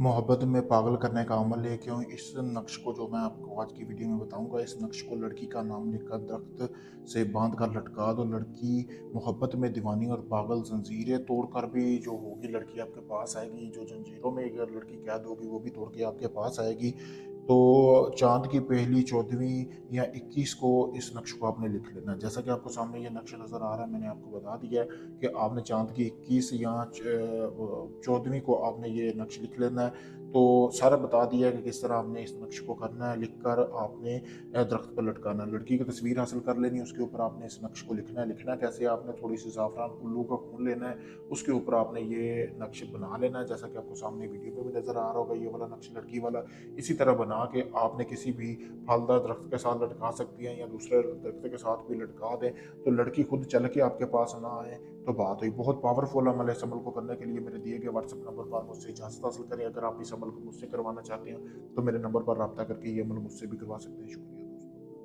मोहब्बत में पागल करने का अमल है क्यों? इस नक्श को जो मैं आपको आज की वीडियो में बताऊंगा, इस नक्श को लड़की का नाम लिखकर दरख्त से बांध कर लटका दो। लड़की मोहब्बत में दीवानी और पागल, जंजीरें तोड़कर भी जो होगी लड़की आपके पास आएगी। जो जंजीरों में अगर लड़की कैद होगी वो भी तोड़ के आपके पास आएगी। तो चांद की पहली 14वीं या 21 को इस नक्श को आपने लिख लेना। जैसा कि आपको सामने ये नक्श नज़र आ रहा है, मैंने आपको बता दिया है कि आपने चांद की 21 या 14वीं को आपने ये नक्श लिख लेना है। तो सारा बता दिया है कि किस तरह आपने इस नक्श को करना है। लिखकर आपने दरख्त पर लटकाना है। लड़की की तस्वीर हासिल कर लेनी है, उसके ऊपर आपने इस नक्श को लिखना है। लिखना कैसे? आपने थोड़ी सी ज़ाफ़रान उल्लू का खून लेना है, उसके ऊपर आपने ये नक्श बना लेना है। जैसा कि आपको सामने वीडियो में भी नज़र आ रहा होगा, ये वाला नक्श लड़की वाला। इसी तरह बना के आपने किसी भी फलदार दरख्त के साथ लटका सकती हैं या दूसरे दरख्त के साथ भी लटका दें। तो लड़की खुद चल के आपके पास ना आए तो बात हुई। बहुत पावरफुल अमल है। इस अमल को करने के लिए मेरे दिए गए व्हाट्सएप नंबर पर मुझसे इजाज़त हासिल करें। अगर आप इस अमल को मुझसे करवाना चाहते हैं तो मेरे नंबर पर रब्ता करके ये अमल मुझसे भी करवा सकते हैं। शुक्रिया।